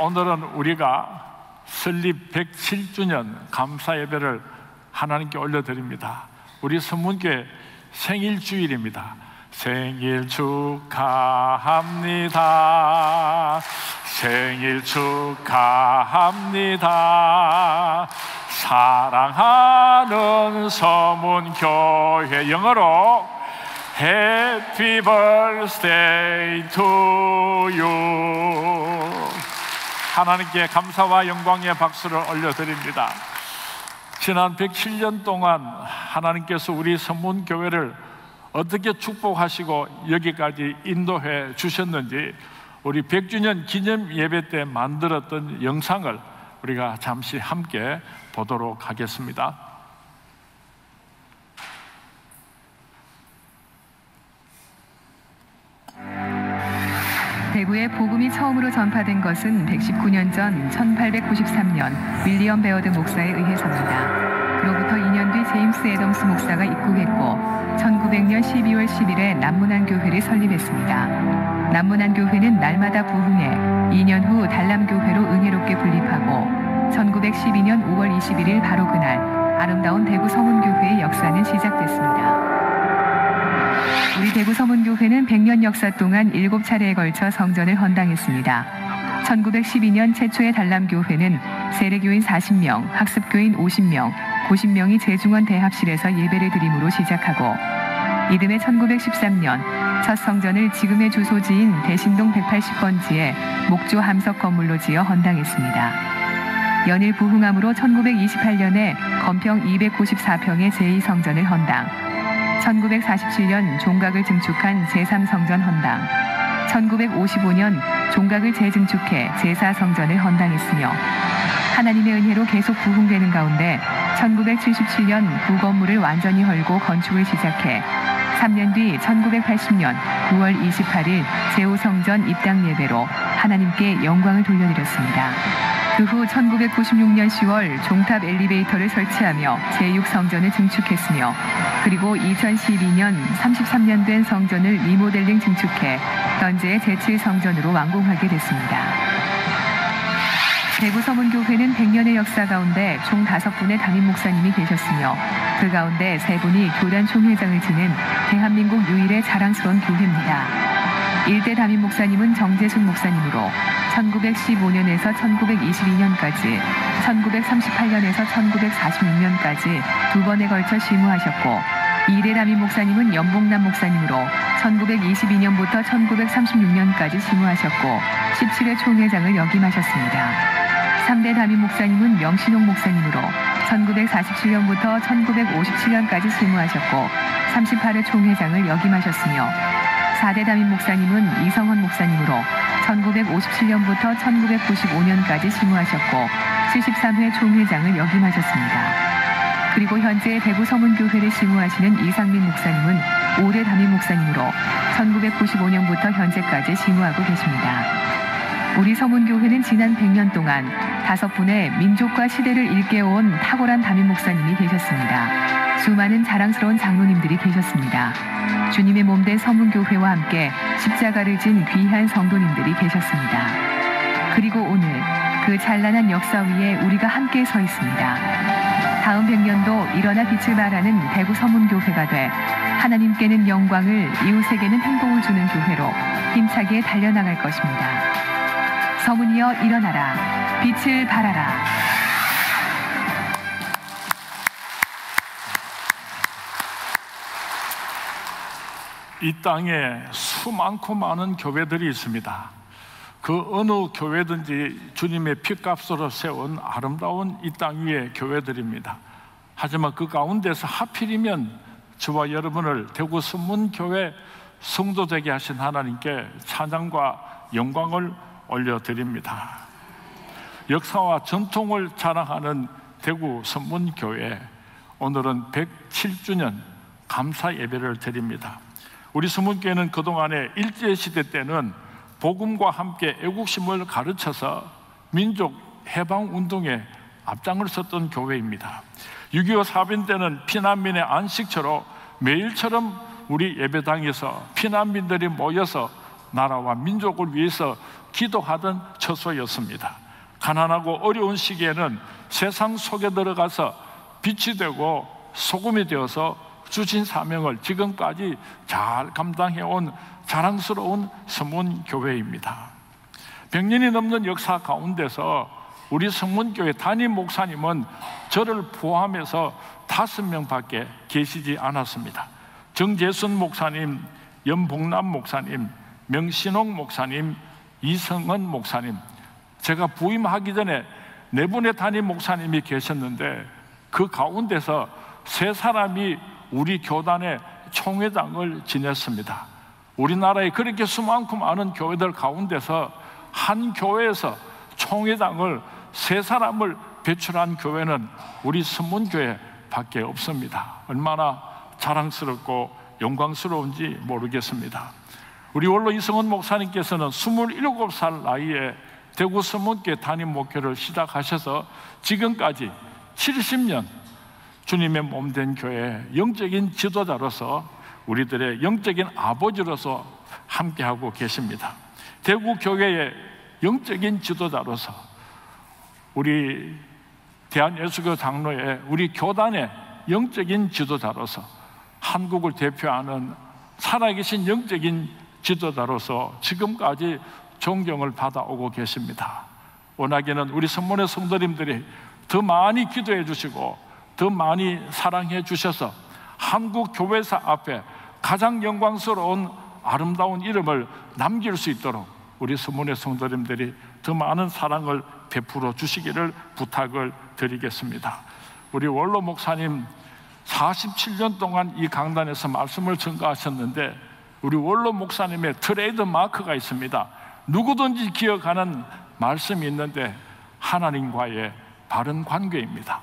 오늘은 우리가 설립 107주년 감사 예배를 하나님께 올려드립니다. 우리 선문교회 생일 주일입니다. 생일 축하합니다. 생일 축하합니다. 사랑하는 서문교회, 영어로 Happy birthday to you. 하나님께 감사와 영광의 박수를 올려드립니다. 지난 107년 동안 하나님께서 우리 선문교회를 어떻게 축복하시고 여기까지 인도해 주셨는지 우리 100주년 기념 예배 때 만들었던 영상을 우리가 잠시 함께 보도록 하겠습니다. 대구에 복음이 처음으로 전파된 것은 119년 전 1893년 윌리엄 베어드 목사에 의해서입니다. 그로부터 2년 뒤 제임스 애덤스 목사가 입국했고 1900년 12월 10일에 남문안교회를 설립했습니다. 남문안교회는 날마다 부흥해 2년 후 달람교회로 은혜롭게 분립하고 1912년 5월 21일 바로 그날 아름다운 대구 서문교회의 역사는 시작됐습니다. 우리 대구 서문교회는 100년 역사 동안 7차례에 걸쳐 성전을 헌당했습니다. 1912년 최초의 달람교회는 세례교인 40명, 학습교인 50명, 90명이 재중원 대합실에서 예배를 드림으로 시작하고 이듬해 1913년 첫 성전을 지금의 주소지인 대신동 180번지에 목조 함석 건물로 지어 헌당했습니다. 연일 부흥함으로 1928년에 건평 294평의 제2성전을 헌당, 1947년 종각을 증축한 제3성전 헌당, 1955년 종각을 재증축해 제4성전을 헌당했으며 하나님의 은혜로 계속 부흥되는 가운데 1977년 구건물을 완전히 헐고 건축을 시작해 3년 뒤 1980년 9월 28일 제5성전 입당 예배로 하나님께 영광을 돌려드렸습니다. 그 후 1996년 10월 종탑 엘리베이터를 설치하며 제6성전을 증축했으며 그리고 2012년 33년 된 성전을 리모델링 증축해 현재의 제7성전으로 완공하게 됐습니다. 대구 서문교회는 100년의 역사 가운데 총 5분의 담임 목사님이 계셨으며 그 가운데 3분이 교단 총회장을 지낸 대한민국 유일의 자랑스러운 교회입니다. 1대 담임 목사님은 정재순 목사님으로 1915년에서 1922년까지, 1938년에서 1946년까지 2번에 걸쳐 심우하셨고 2대 담임 목사님은 연봉남 목사님으로 1922년부터 1936년까지 심우하셨고 17회 총회장을 역임하셨습니다. 3대 담임 목사님은 명신홍 목사님으로 1947년부터 1957년까지 심우하셨고 38회 총회장을 역임하셨으며 4대 담임 목사님은 이성헌 목사님으로 1957년부터 1995년까지 심우하셨고 73회 총회장을 역임하셨습니다. 그리고 현재 대구 서문교회를 심우하시는 이상민 목사님은 5대 담임 목사님으로 1995년부터 현재까지 심우하고 계십니다. 우리 서문교회는 지난 100년 동안 5분의 민족과 시대를 일깨워온 탁월한 담임 목사님이 계셨습니다. 수많은 자랑스러운 장로님들이 계셨습니다. 주님의 몸된 서문교회와 함께 십자가를 진 귀한 성도님들이 계셨습니다. 그리고 오늘 그 찬란한 역사 위에 우리가 함께 서 있습니다. 다음 100년도 일어나 빛을 발하는 대구 서문교회가 돼 하나님께는 영광을, 이웃에게는 행복을 주는 교회로 힘차게 달려나갈 것입니다. 서문이여 일어나라, 빛을 발하라. 이 땅에 수많고 많은 교회들이 있습니다. 그 어느 교회든지 주님의 피값으로 세운 아름다운 이 땅 위의 교회들입니다. 하지만 그 가운데서 하필이면 저와 여러분을 대구 선문교회 성도 되게 하신 하나님께 찬양과 영광을 올려드립니다. 역사와 전통을 자랑하는 대구 선문교회, 오늘은 107주년 감사 예배를 드립니다. 우리 선문교회는 그동안에 일제시대 때는 복음과 함께 애국심을 가르쳐서 민족 해방운동에 앞장을 섰던 교회입니다. 6.25 사변 때는 피난민의 안식처로 매일처럼 우리 예배당에서 피난민들이 모여서 나라와 민족을 위해서 기도하던 처소였습니다. 가난하고 어려운 시기에는 세상 속에 들어가서 빛이 되고 소금이 되어서 주신 사명을 지금까지 잘 감당해온 자랑스러운 서문교회입니다. 100년이 넘는 역사 가운데서 우리 서문교회 담임 목사님은 저를 포함해서 5명밖에 계시지 않았습니다. 정재순 목사님, 연봉남 목사님, 명신홍 목사님, 이성은 목사님, 제가 부임하기 전에 4분의 담임 목사님이 계셨는데 그 가운데서 3사람이 우리 교단의 총회장을 지냈습니다. 우리나라에 그렇게 수많고 많은 교회들 가운데서 한 교회에서 총회장을 3사람을 배출한 교회는 우리 서문교회 밖에 없습니다. 얼마나 자랑스럽고 영광스러운지 모르겠습니다. 우리 원로 이성은 목사님께서는 27살 나이에 대구 서문교회 담임 목회를 시작하셔서 지금까지 70년 주님의 몸된 교회의 영적인 지도자로서 우리들의 영적인 아버지로서 함께하고 계십니다. 대구 교회의 영적인 지도자로서 우리 대한예수교 장로의 우리 교단의 영적인 지도자로서 한국을 대표하는 살아계신 영적인 지도자로서 지금까지 존경을 받아오고 계십니다. 원하기는 우리 선문의 성도님들이 더 많이 기도해 주시고 더 많이 사랑해 주셔서 한국 교회사 앞에 가장 영광스러운 아름다운 이름을 남길 수 있도록 우리 선문의 성도님들이 더 많은 사랑을 베풀어 주시기를 부탁을 드리겠습니다. 우리 원로 목사님 47년 동안 이 강단에서 말씀을 전가하셨는데 우리 원로 목사님의 트레이드 마크가 있습니다. 누구든지 기억하는 말씀이 있는데 하나님과의 바른 관계입니다.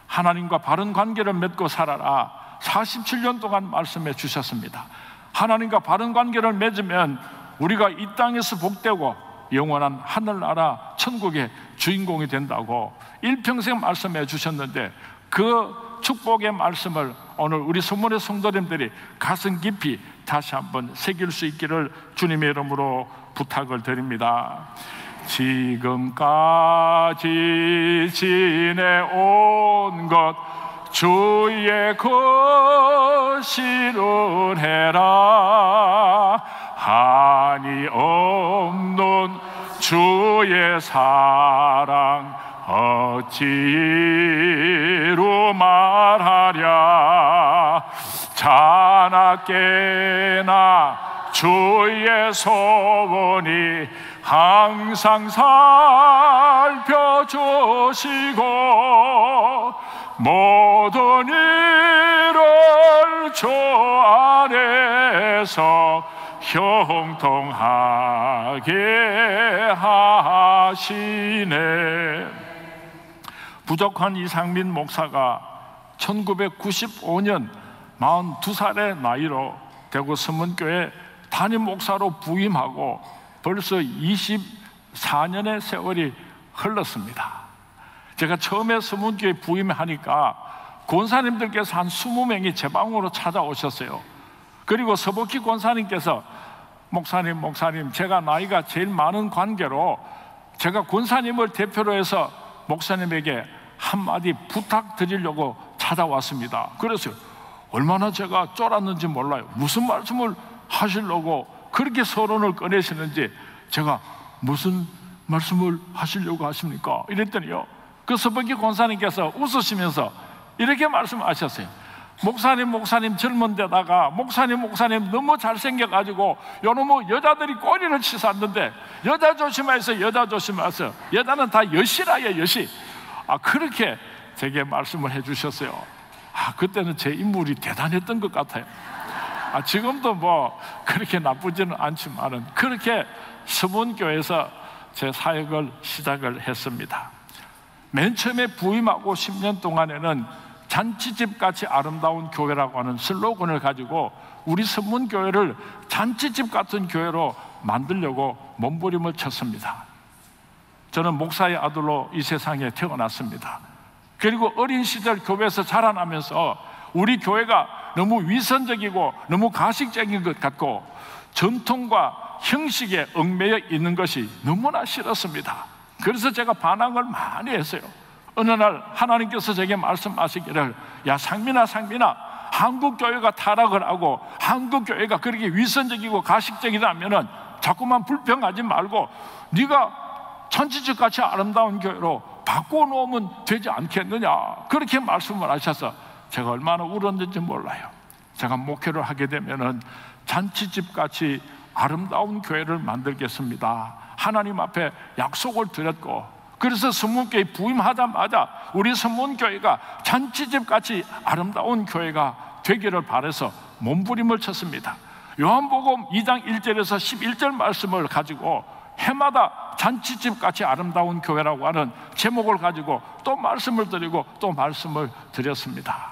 하나님과 바른 관계를 맺고 살아라. 47년 동안 말씀해 주셨습니다. 하나님과 바른 관계를 맺으면 우리가 이 땅에서 복되고 영원한 하늘나라 천국의 주인공이 된다고 일평생 말씀해 주셨는데 그 축복의 말씀을 오늘 우리 선문의 성도님들이 가슴 깊이 다시 한번 새길 수 있기를 주님의 이름으로 부탁을 드립니다. 지금까지 지내온 것 주의 것이를 해라. 한이 없는 주의 사랑 어찌로 말하랴. 자나깨나 주의 소원이 항상 살펴주시고 모든 일을 주 안에서 형통하게 하시네. 부족한 이상민 목사가 1995년 42살의 나이로 대구 서문교회 담임 목사로 부임하고 벌써 24년의 세월이 흘렀습니다. 제가 처음에 서문교회 부임하니까 권사님들께서 한 20명이 제 방으로 찾아오셨어요. 그리고 서복희 권사님께서 목사님 제가 나이가 제일 많은 관계로 제가 권사님을 대표로 해서 목사님에게 한마디 부탁드리려고 찾아왔습니다. 그래서 얼마나 제가 쫄았는지 몰라요. 무슨 말씀을 하시려고 그렇게 서론을 꺼내시는지 제가 무슨 말씀을 하시려고 하십니까? 이랬더니요, 그 서복희 권사님께서 웃으시면서 이렇게 말씀하셨어요. 목사님 젊은 데다가 목사님 너무 잘생겨가지고 요놈의 여자들이 꼬리를 치솟는데 여자 조심하세요. 여자는 다 여시라요, 여시. 그렇게 제게 말씀을 해주셨어요. 그때는 제 인물이 대단했던 것 같아요. 지금도 뭐 그렇게 나쁘지는 않지만은 그렇게 서문교회에서 제 사역을 시작을 했습니다. 맨 처음에 부임하고 10년 동안에는 잔치집같이 아름다운 교회라고 하는 슬로건을 가지고 우리 서문교회를 잔치집 같은 교회로 만들려고 몸부림을 쳤습니다. 저는 목사의 아들로 이 세상에 태어났습니다. 그리고 어린 시절 교회에서 자라나면서 우리 교회가 너무 위선적이고 너무 가식적인 것 같고 전통과 형식에 얽매여 있는 것이 너무나 싫었습니다. 그래서 제가 반항을 많이 했어요. 어느 날 하나님께서 제게 말씀하시기를, 야 상민아, 한국교회가 타락을 하고 한국교회가 그렇게 위선적이고 가식적이라면 자꾸만 불평하지 말고 네가 천지적같이 아름다운 교회로 바꿔놓으면 되지 않겠느냐, 그렇게 말씀을 하셔서 제가 얼마나 울었는지 몰라요. 제가 목회를 하게 되면은 잔치집같이 아름다운 교회를 만들겠습니다, 하나님 앞에 약속을 드렸고, 그래서 선문교회 부임하자마자 우리 선문교회가 잔치집같이 아름다운 교회가 되기를 바라서 몸부림을 쳤습니다. 요한복음 2장 1절에서 11절 말씀을 가지고 해마다 잔치집같이 아름다운 교회라고 하는 제목을 가지고 또 말씀을 드리고 또 말씀을 드렸습니다.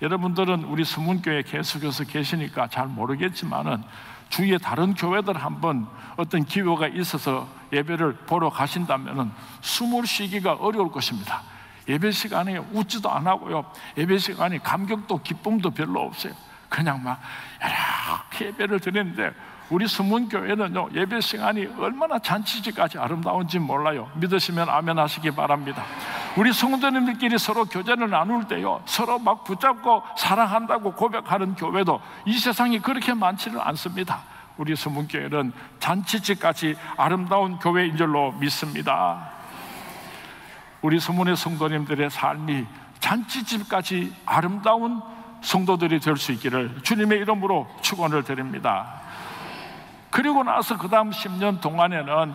여러분들은 우리 선문교회 계속해서 계시니까 잘 모르겠지만은 주위에 다른 교회들 한번 어떤 기회가 있어서 예배를 보러 가신다면은 숨을 쉬기가 어려울 것입니다. 예배 시간에 웃지도 안 하고요, 예배 시간에 감격도 기쁨도 별로 없어요. 그냥 막 이렇게 예배를 드리는데, 우리 선문교회는요 예배 시간이 얼마나 잔치집까지 아름다운지 몰라요. 믿으시면 아멘 하시기 바랍니다. 우리 성도님들끼리 서로 교제를 나눌 때요, 서로 막 붙잡고 사랑한다고 고백하는 교회도 이 세상에 그렇게 많지는 않습니다. 우리 선문교회는 잔치집같이 아름다운 교회인 줄로 믿습니다. 우리 선문의 성도님들의 삶이 잔치집같이 아름다운 성도들이 될 수 있기를 주님의 이름으로 축원을 드립니다. 그리고 나서 그 다음 10년 동안에는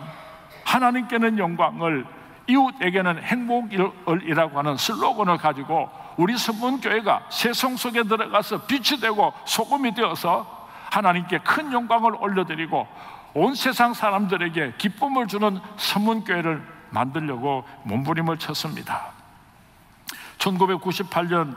하나님께는 영광을, 이웃에게는 행복이라고 하는 슬로건을 가지고 우리 선문교회가 세상 속에 들어가서 빛이 되고 소금이 되어서 하나님께 큰 영광을 올려드리고 온 세상 사람들에게 기쁨을 주는 선문교회를 만들려고 몸부림을 쳤습니다. 1998년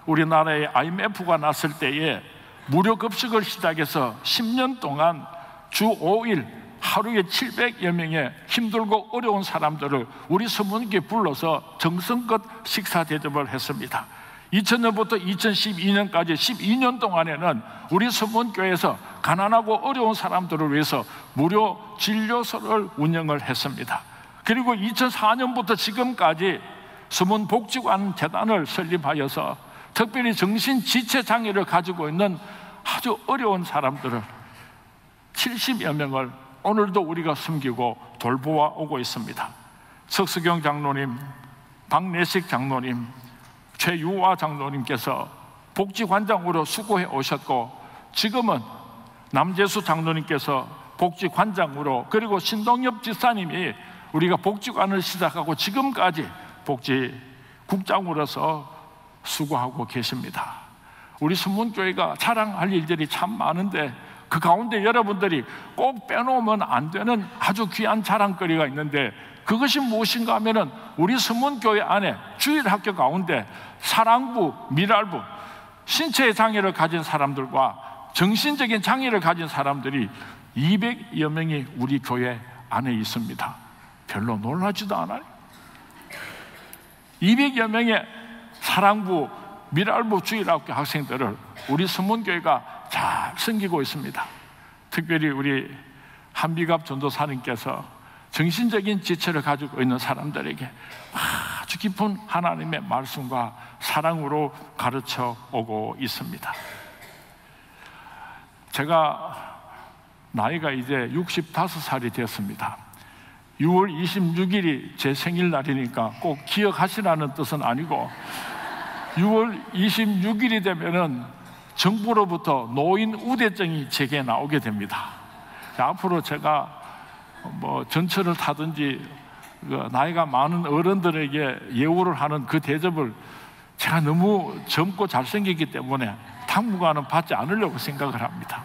우리나라에 IMF가 났을 때에 무료 급식을 시작해서 10년 동안 주 5일 하루에 700여 명의 힘들고 어려운 사람들을 우리 선문교회에 불러서 정성껏 식사 대접을 했습니다. 2000년부터 2012년까지 12년 동안에는 우리 선문교회에서 가난하고 어려운 사람들을 위해서 무료 진료소를 운영을 했습니다. 그리고 2004년부터 지금까지 선문복지관 재단을 설립하여서 특별히 정신지체장애를 가지고 있는 아주 어려운 사람들을 70여 명을 오늘도 우리가 섬기고 돌보아 오고 있습니다. 석수경 장로님, 박내식 장로님, 최유화 장로님께서 복지관장으로 수고해 오셨고, 지금은 남재수 장로님께서 복지관장으로, 그리고 신동엽 지사님이 우리가 복지관을 시작하고 지금까지 복지국장으로서 수고하고 계십니다. 우리 선문교회가 자랑할 일들이 참 많은데 그 가운데 여러분들이 꼭 빼놓으면 안 되는 아주 귀한 자랑거리가 있는데, 그것이 무엇인가 하면은 우리 선문교회 안에 주일학교 가운데 사랑부, 미랄부, 신체의 장애를 가진 사람들과 정신적인 장애를 가진 사람들이 200여 명이 우리 교회 안에 있습니다. 별로 놀라지도 않아요. 200여 명의 사랑부, 미랄부 주일학교 학생들을 우리 선문교회가 잘 섬기고 있습니다. 특별히 우리 한비갑 전도사님께서 정신적인 지체를 가지고 있는 사람들에게 아주 깊은 하나님의 말씀과 사랑으로 가르쳐 오고 있습니다. 제가 나이가 이제 65살이 되었습니다. 6월 26일이 제 생일날이니까 꼭 기억하시라는 뜻은 아니고, 6월 26일이 되면은 정부로부터 노인 우대증이 제게 나오게 됩니다. 앞으로 제가 전철을 타든지 나이가 많은 어른들에게 예우를 하는 그 대접을 제가 너무 젊고 잘생기기 때문에 당분간은 받지 않으려고 생각을 합니다.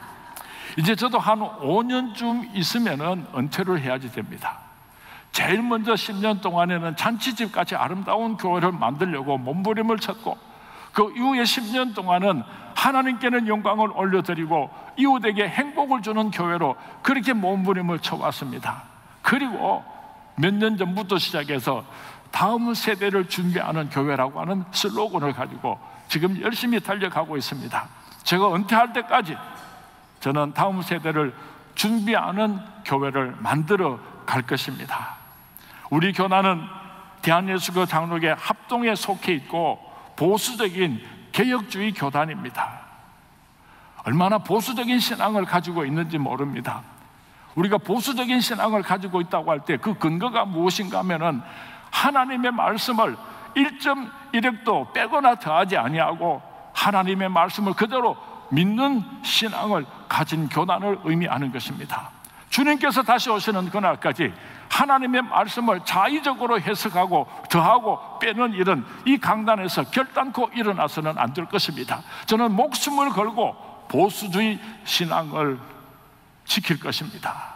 이제 저도 한 5년쯤 있으면은 은퇴를 해야지 됩니다. 제일 먼저 10년 동안에는 잔치집같이 아름다운 교회를 만들려고 몸부림을 쳤고, 그 이후에 10년 동안은 하나님께는 영광을 올려드리고 이웃에게 행복을 주는 교회로 그렇게 몸부림을 쳐왔습니다. 그리고 몇 년 전부터 시작해서 다음 세대를 준비하는 교회라고 하는 슬로건을 가지고 지금 열심히 달려가고 있습니다. 제가 은퇴할 때까지 저는 다음 세대를 준비하는 교회를 만들어 갈 것입니다. 우리 교단은 대한예수교 장로계 합동에 속해 있고 보수적인 개혁주의 교단입니다. 얼마나 보수적인 신앙을 가지고 있는지 모릅니다. 우리가 보수적인 신앙을 가지고 있다고 할 때 그 근거가 무엇인가 하면은 하나님의 말씀을 1.1핵도 빼거나 더하지 아니하고 하나님의 말씀을 그대로 믿는 신앙을 가진 교단을 의미하는 것입니다. 주님께서 다시 오시는 그날까지 하나님의 말씀을 자의적으로 해석하고 더하고 빼는 일은 이 강단에서 결단코 일어나서는 안 될 것입니다. 저는 목숨을 걸고 보수주의 신앙을 지킬 것입니다.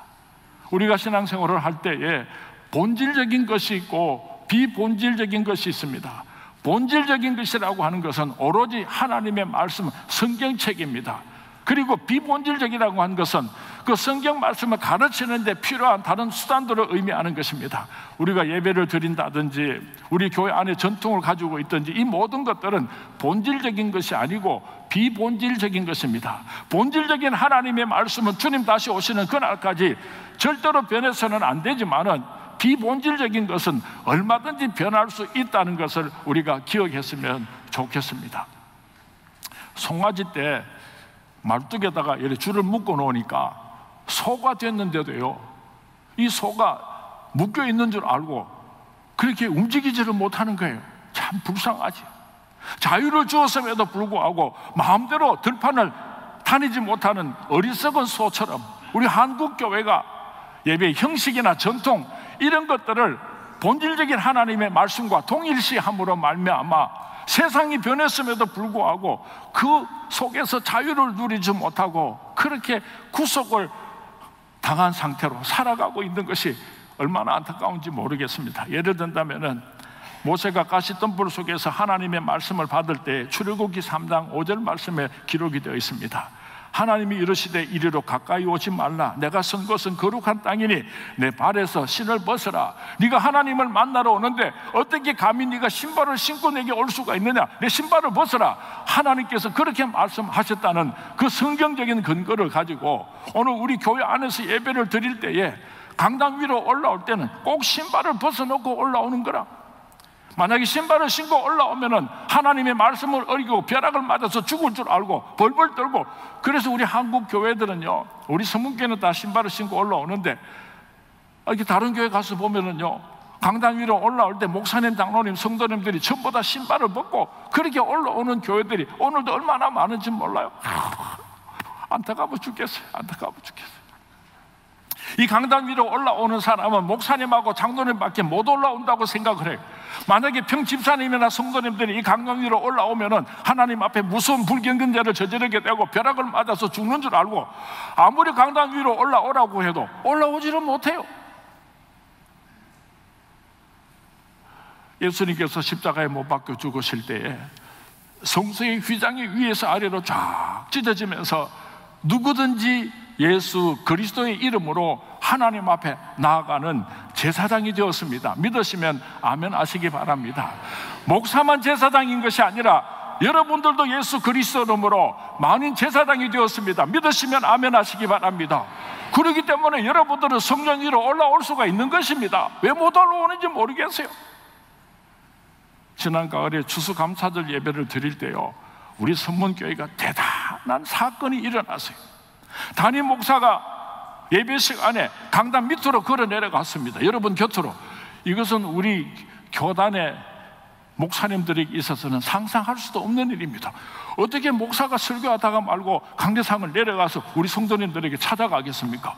우리가 신앙생활을 할 때에 본질적인 것이 있고 비본질적인 것이 있습니다. 본질적인 것이라고 하는 것은 오로지 하나님의 말씀, 성경책입니다. 그리고 비본질적이라고 하는 것은 그 성경 말씀을 가르치는 데 필요한 다른 수단들을 의미하는 것입니다. 우리가 예배를 드린다든지 우리 교회 안에 전통을 가지고 있든지 이 모든 것들은 본질적인 것이 아니고 비본질적인 것입니다. 본질적인 하나님의 말씀은 주님 다시 오시는 그날까지 절대로 변해서는 안 되지만은 비본질적인 것은 얼마든지 변할 수 있다는 것을 우리가 기억했으면 좋겠습니다. 송아지 때 말뚝에다가 이렇게 줄을 묶어 놓으니까 소가 됐는데도요, 이 소가 묶여 있는 줄 알고 그렇게 움직이지를 못하는 거예요. 참 불쌍하지. 자유를 주었음에도 불구하고 마음대로 들판을 다니지 못하는 어리석은 소처럼 우리 한국 교회가 예배의 형식이나 전통 이런 것들을 본질적인 하나님의 말씀과 동일시함으로 말미암아 세상이 변했음에도 불구하고 그 속에서 자유를 누리지 못하고 그렇게 구속을 당한 상태로 살아가고 있는 것이 얼마나 안타까운지 모르겠습니다. 예를 든다면은 모세가 가시덤불 속에서 하나님의 말씀을 받을 때 출애굽기 3장 5절 말씀에 기록이 되어 있습니다. 하나님이 이르시되 이리로 가까이 오지 말라. 내가 선 곳은 거룩한 땅이니 내 발에서 신을 벗어라. 네가 하나님을 만나러 오는데 어떻게 감히 네가 신발을 신고 내게 올 수가 있느냐. 내 신발을 벗어라. 하나님께서 그렇게 말씀하셨다는 그 성경적인 근거를 가지고 오늘 우리 교회 안에서 예배를 드릴 때에 강당 위로 올라올 때는 꼭 신발을 벗어놓고 올라오는 거라. 만약에 신발을 신고 올라오면은 하나님의 말씀을 어기고 벼락을 맞아서 죽을 줄 알고 벌벌 떨고, 그래서 우리 한국 교회들은요, 우리 성문교회는 다 신발을 신고 올라오는데 이렇게 다른 교회 가서 보면은요, 강당 위로 올라올 때 목사님, 장로님, 성도님들이 전부 다 신발을 벗고 그렇게 올라오는 교회들이 오늘도 얼마나 많은지 몰라요. 안타까워 죽겠어요. 안타까워 죽겠어요. 이 강당 위로 올라오는 사람은 목사님하고 장로님밖에 못 올라온다고 생각을 해요. 만약에 평집사님이나 성도님들이 이 강당 위로 올라오면은 하나님 앞에 무서운 불경건죄를 저지르게 되고 벼락을 맞아서 죽는 줄 알고 아무리 강당 위로 올라오라고 해도 올라오지를 못해요. 예수님께서 십자가에 못 박혀 죽으실 때에 성소의 휘장이 위에서 아래로 쫙 찢어지면서 누구든지 예수 그리스도의 이름으로 하나님 앞에 나아가는 제사장이 되었습니다. 믿으시면 아멘 하시기 바랍니다. 목사만 제사장인 것이 아니라 여러분들도 예수 그리스도 이름으로 만인 제사장이 되었습니다. 믿으시면 아멘 하시기 바랍니다. 그렇기 때문에 여러분들은 성령 위로 올라올 수가 있는 것입니다. 왜 못 올라오는지 모르겠어요. 지난 가을에 추수감사절 예배를 드릴 때요, 우리 선문교회가 대단한 사건이 일어났어요. 담임 목사가 예배 시간에 강단 밑으로 걸어 내려갔습니다. 여러분 곁으로. 이것은 우리 교단의 목사님들에게 있어서는 상상할 수도 없는 일입니다. 어떻게 목사가 설교하다가 말고 강대상을 내려가서 우리 성도님들에게 찾아가겠습니까?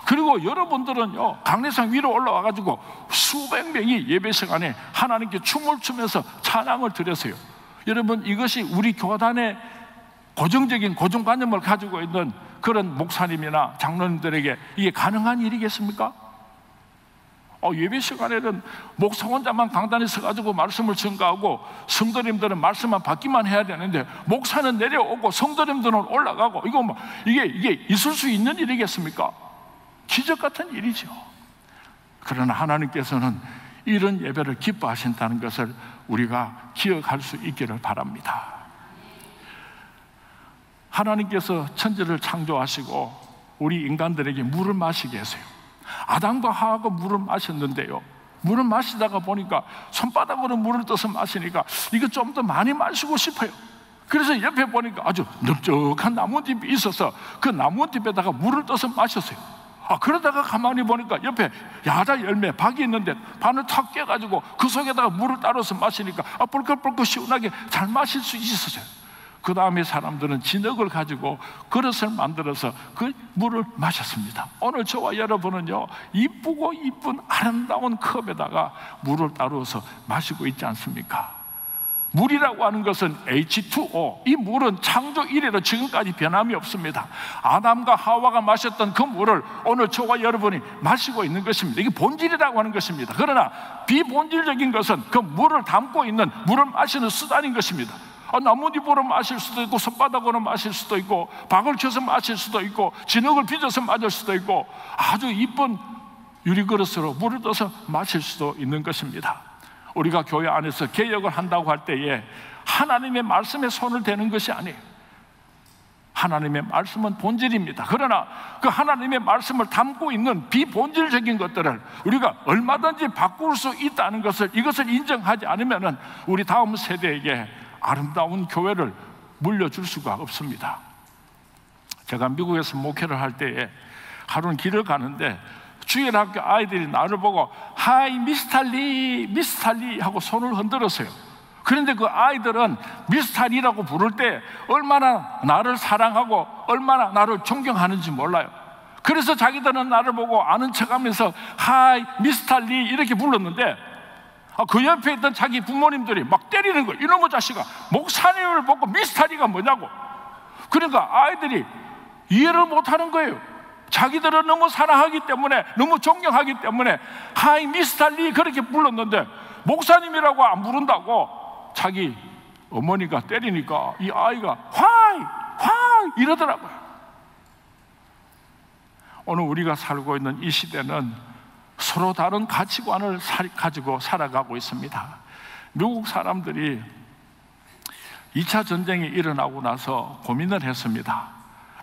그리고 여러분들은요, 강대상 위로 올라와가지고 수백 명이 예배 시간에 하나님께 춤을 추면서 찬양을 드렸어요. 여러분, 이것이 우리 교단의 고정적인 고정관념을 가지고 있는 그런 목사님이나 장로님들에게 이게 가능한 일이겠습니까? 예배 시간에는 목사 혼자만 강단에 서가지고 말씀을 전가하고 성도님들은 말씀만 받기만 해야 되는데 목사는 내려오고 성도님들은 올라가고 이게 있을 수 있는 일이겠습니까? 기적 같은 일이죠. 그러나 하나님께서는 이런 예배를 기뻐하신다는 것을 우리가 기억할 수 있기를 바랍니다. 하나님께서 천지를 창조하시고 우리 인간들에게 물을 마시게 했어요. 아담과 하와가 물을 마셨는데요, 물을 마시다가 보니까 손바닥으로 물을 떠서 마시니까 이거 좀 더 많이 마시고 싶어요. 그래서 옆에 보니까 아주 넓적한 나뭇잎이 있어서 그 나뭇잎에다가 물을 떠서 마셨어요. 그러다가 가만히 보니까 옆에 야자 열매 박이 있는데 반을 탁 깨가지고 그 속에다가 물을 따라서 마시니까 뻘컥뻘컥 시원하게 잘 마실 수 있었어요. 그 다음에 사람들은 진흙을 가지고 그릇을 만들어서 그 물을 마셨습니다. 오늘 저와 여러분은요, 이쁘고 이쁜 아름다운 컵에다가 물을 따라서 마시고 있지 않습니까? 물이라고 하는 것은 H2O, 이 물은 창조 이래로 지금까지 변함이 없습니다. 아담과 하와가 마셨던 그 물을 오늘 저와 여러분이 마시고 있는 것입니다. 이게 본질이라고 하는 것입니다. 그러나 비본질적인 것은 그 물을 담고 있는, 물을 마시는 수단인 것입니다. 나뭇잎으로 마실 수도 있고, 손바닥으로 마실 수도 있고, 박을 쳐서 마실 수도 있고, 진흙을 빚어서 마실 수도 있고, 아주 이쁜 유리그릇으로 물을 떠서 마실 수도 있는 것입니다. 우리가 교회 안에서 개혁을 한다고 할 때에 하나님의 말씀에 손을 대는 것이 아니에요. 하나님의 말씀은 본질입니다. 그러나 그 하나님의 말씀을 담고 있는 비본질적인 것들을 우리가 얼마든지 바꿀 수 있다는 것을, 이것을 인정하지 않으면 우리 다음 세대에게 아름다운 교회를 물려줄 수가 없습니다. 제가 미국에서 목회를 할 때에 하루는 길을 가는데 주일학교 아이들이 나를 보고 하이 미스탈리 미스탈리 하고 손을 흔들었어요. 그런데 그 아이들은 미스탈리라고 부를 때 얼마나 나를 사랑하고 얼마나 나를 존경하는지 몰라요. 그래서 자기들은 나를 보고 아는 척하면서 하이 미스탈리 이렇게 불렀는데 그 옆에 있던 자기 부모님들이 막 때리는 거예요. 이놈의 자식아, 목사님을 보고 미스탈리가 뭐냐고. 그러니까 아이들이 이해를 못하는 거예요. 자기들은 너무 사랑하기 때문에, 너무 존경하기 때문에 하이 미스탈리 그렇게 불렀는데 목사님이라고 안 부른다고 자기 어머니가 때리니까 이 아이가 화이 이러더라고요. 오늘 우리가 살고 있는 이 시대는 서로 다른 가치관을 가지고 살아가고 있습니다. 미국 사람들이 2차 전쟁이 일어나고 나서 고민을 했습니다.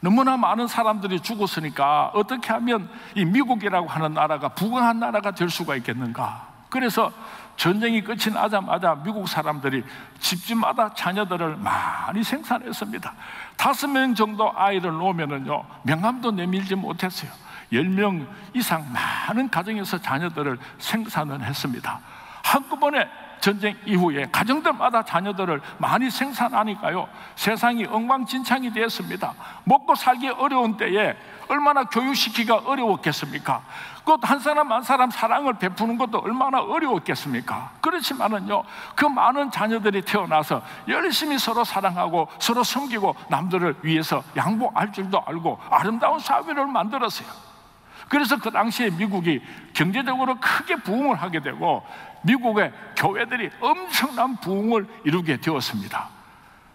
너무나 많은 사람들이 죽었으니까 어떻게 하면 이 미국이라고 하는 나라가 부강한 나라가 될 수가 있겠는가. 그래서 전쟁이 끝이 나자마자 미국 사람들이 집집마다 자녀들을 많이 생산했습니다. 5명 정도 아이를 놓으면요, 명함도 내밀지 못했어요. 10명 이상 많은 가정에서 자녀들을 생산을 했습니다. 한꺼번에 전쟁 이후에 가정들마다 자녀들을 많이 생산하니까요, 세상이 엉망진창이 되었습니다. 먹고 살기 어려운 때에 얼마나 교육시키기가 어려웠겠습니까? 곧 한 사람 한 사람 사랑을 베푸는 것도 얼마나 어려웠겠습니까? 그렇지만은요, 그 많은 자녀들이 태어나서 열심히 서로 사랑하고 서로 섬기고 남들을 위해서 양보할 줄도 알고 아름다운 사회를 만들었어요. 그래서 그 당시에 미국이 경제적으로 크게 부흥을 하게 되고 미국의 교회들이 엄청난 부흥을 이루게 되었습니다.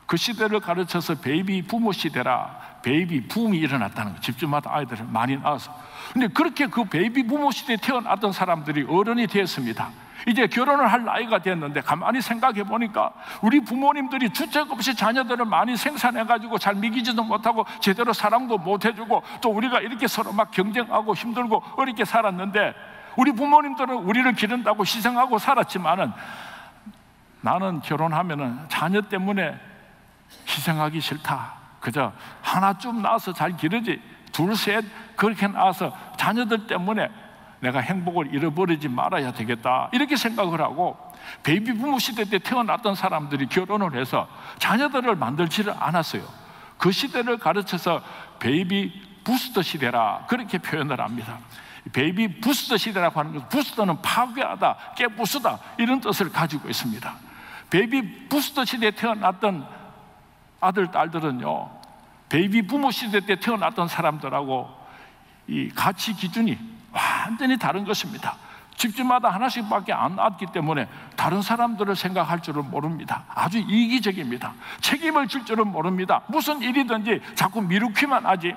그 시대를 가르쳐서 베이비 부모 시대라, 베이비 붐이 일어났다는 거예요. 집집마다 아이들을 많이 낳아서. 근데 그렇게 그 베이비 부모 시대에 태어났던 사람들이 어른이 되었습니다. 이제 결혼을 할 나이가 됐는데 가만히 생각해 보니까 우리 부모님들이 주책 없이 자녀들을 많이 생산해가지고 잘 먹이지도 못하고 제대로 사랑도 못 해주고 또 우리가 이렇게 서로 막 경쟁하고 힘들고 어렵게 살았는데 우리 부모님들은 우리를 기른다고 희생하고 살았지만은 나는 결혼하면은 자녀 때문에 희생하기 싫다. 그저 하나쯤 낳아서 잘 기르지 둘, 셋 그렇게 낳아서 자녀들 때문에 내가 행복을 잃어버리지 말아야 되겠다 이렇게 생각을 하고 베이비 부모 시대 때 태어났던 사람들이 결혼을 해서 자녀들을 만들지를 않았어요. 그 시대를 가르쳐서 베이비 부스터 시대라 그렇게 표현을 합니다. 베이비 부스터 시대라고 하는 것은 부스터는 파괴하다, 깨부수다 이런 뜻을 가지고 있습니다. 베이비 부스터 시대에 태어났던 아들, 딸들은요 베이비 부모 시대 때 태어났던 사람들하고 이 가치 기준이 완전히 다른 것입니다. 집집마다 하나씩밖에 안 낳았기 때문에 다른 사람들을 생각할 줄은 모릅니다. 아주 이기적입니다. 책임을 질 줄은 모릅니다. 무슨 일이든지 자꾸 미루기만 하지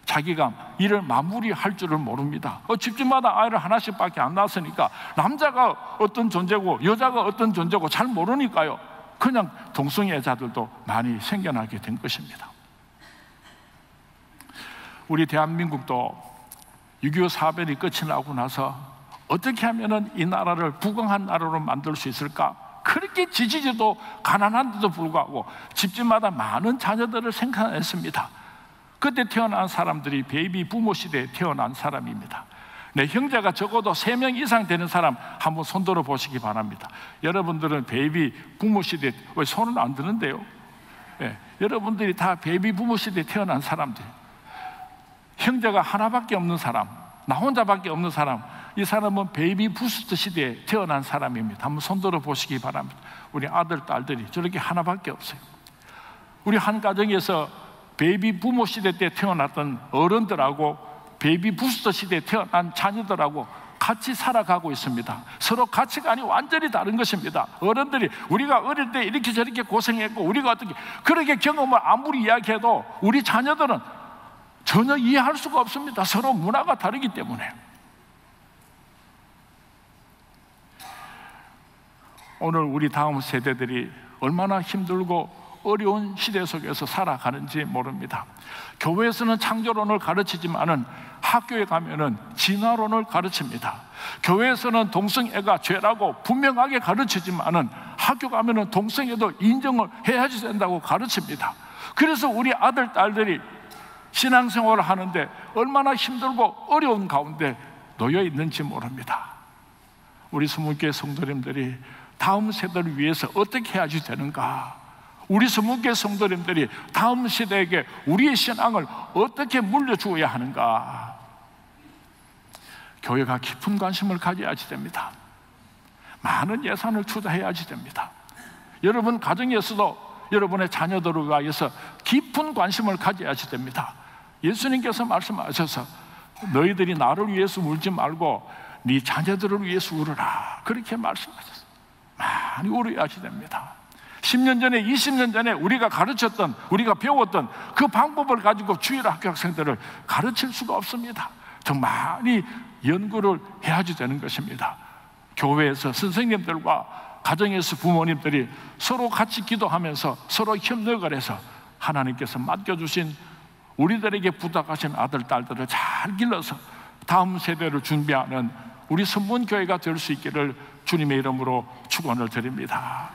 자기가 일을 마무리할 줄은 모릅니다. 집집마다 아이를 하나씩밖에 안 낳았으니까 남자가 어떤 존재고 여자가 어떤 존재고 잘 모르니까요 그냥 동성애자들도 많이 생겨나게 된 것입니다. 우리 대한민국도 6.25 사변이 끝이 나고 나서 어떻게 하면 이 나라를 부강한 나라로 만들 수 있을까? 그렇게 지지지도 가난한데도 불구하고 집집마다 많은 자녀들을 생산했습니다. 그때 태어난 사람들이 베이비 부모 시대에 태어난 사람입니다. 내 형제가 적어도 3명 이상 되는 사람 한번 손들어 보시기 바랍니다. 여러분들은 베이비 부모 시대에 왜 손은 안 드는데요? 네, 여러분들이 다 베이비 부모 시대에 태어난 사람들, 형제가 하나밖에 없는 사람, 나 혼자밖에 없는 사람, 이 사람은 베이비 부스트 시대에 태어난 사람입니다. 한번 손들어 보시기 바랍니다. 우리 아들, 딸들이 저렇게 하나밖에 없어요. 우리 한 가정에서 베이비 부모 시대 때 태어났던 어른들하고 베이비 부스터 시대에 태어난 자녀들하고 같이 살아가고 있습니다. 서로 가치관이 완전히 다른 것입니다. 어른들이 우리가 어릴 때 이렇게 저렇게 고생했고 우리가 어떻게 그렇게 경험을 아무리 이야기해도 우리 자녀들은 전혀 이해할 수가 없습니다. 서로 문화가 다르기 때문에. 오늘 우리 다음 세대들이 얼마나 힘들고 어려운 시대 속에서 살아가는지 모릅니다. 교회에서는 창조론을 가르치지만은 학교에 가면은 진화론을 가르칩니다. 교회에서는 동성애가 죄라고 분명하게 가르치지만은 학교 가면은 동성애도 인정을 해야지 된다고 가르칩니다. 그래서 우리 아들, 딸들이 신앙생활을 하는데 얼마나 힘들고 어려운 가운데 놓여 있는지 모릅니다. 우리 스문교회 성도님들이 다음 세대를 위해서 어떻게 해야지 되는가? 우리 스문교회 성도님들이 다음 세대에게 우리의 신앙을 어떻게 물려주어야 하는가? 교회가 깊은 관심을 가져야지 됩니다. 많은 예산을 투자해야지 됩니다. 여러분 가정에서도 여러분의 자녀들을 위해서 깊은 관심을 가져야지 됩니다. 예수님께서 말씀하셔서 너희들이 나를 위해서 울지 말고 네 자녀들을 위해서 울어라, 그렇게 말씀하셨어요. 많이 울어야지 됩니다. 10년 전에 20년 전에 우리가 가르쳤던, 우리가 배웠던 그 방법을 가지고 주일 학교 학생들을 가르칠 수가 없습니다. 더 많이 연구를 해야지 되는 것입니다. 교회에서 선생님들과 가정에서 부모님들이 서로 같이 기도하면서 서로 협력을 해서 하나님께서 맡겨주신 우리들에게 부탁하신 아들, 딸들을 잘 길러서 다음 세대를 준비하는 우리 선문교회가 될 수 있기를 주님의 이름으로 축원을 드립니다.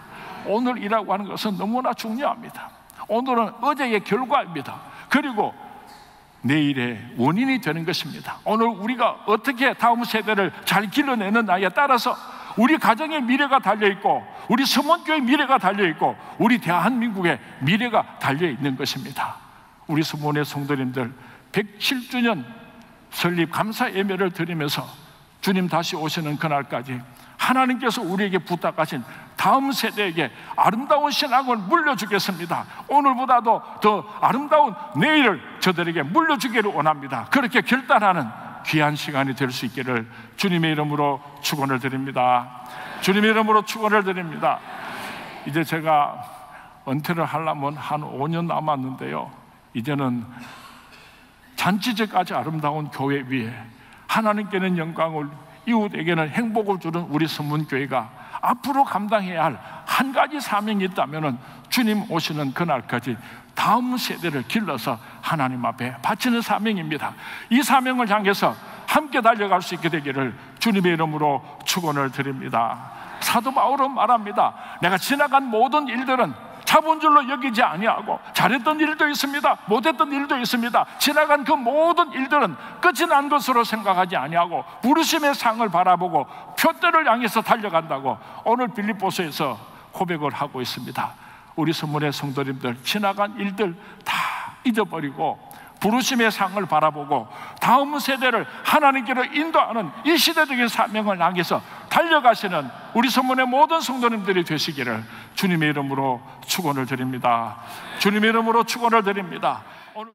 오늘이라고 하는 것은 너무나 중요합니다. 오늘은 어제의 결과입니다. 그리고 내일의 원인이 되는 것입니다. 오늘 우리가 어떻게 다음 세대를 잘 길러내느냐에 따라서 우리 가정의 미래가 달려있고 우리 서문교회의 미래가 달려있고 우리 대한민국의 미래가 달려있는 것입니다. 우리 서문의 성도님들 107주년 설립 감사 예배를 드리면서 주님 다시 오시는 그날까지 하나님께서 우리에게 부탁하신 다음 세대에게 아름다운 신앙을 물려주겠습니다. 오늘보다도 더 아름다운 내일을 저들에게 물려주기를 원합니다. 그렇게 결단하는 귀한 시간이 될 수 있기를 주님의 이름으로 축원을 드립니다. 주님의 이름으로 축원을 드립니다. 이제 제가 은퇴를 하려면 한 5년 남았는데요, 이제는 잔치제까지 아름다운 교회 위에 하나님께는 영광을, 이웃에게는 행복을 주는 우리 선문교회가 앞으로 감당해야 할 한 가지 사명이 있다면 주님 오시는 그날까지 다음 세대를 길러서 하나님 앞에 바치는 사명입니다. 이 사명을 향해서 함께 달려갈 수 있게 되기를 주님의 이름으로 축원을 드립니다. 사도 바울은 말합니다. 내가 지나간 모든 일들은 자본줄로 여기지 아니하고 잘했던 일도 있습니다, 못했던 일도 있습니다. 지나간 그 모든 일들은 끝이 난 것으로 생각하지 아니하고 부르심의 상을 바라보고 표대를 향해서 달려간다고 오늘 빌립보서에서 고백을 하고 있습니다. 우리 선문의 성도님들, 지나간 일들 다 잊어버리고 부르심의 상을 바라보고 다음 세대를 하나님께로 인도하는 이 시대적인 사명을 향해서 달려가시는 우리 선문의 모든 성도님들이 되시기를 주님의 이름으로 축원을 드립니다. 주님의 이름으로 축원을 드립니다. 오늘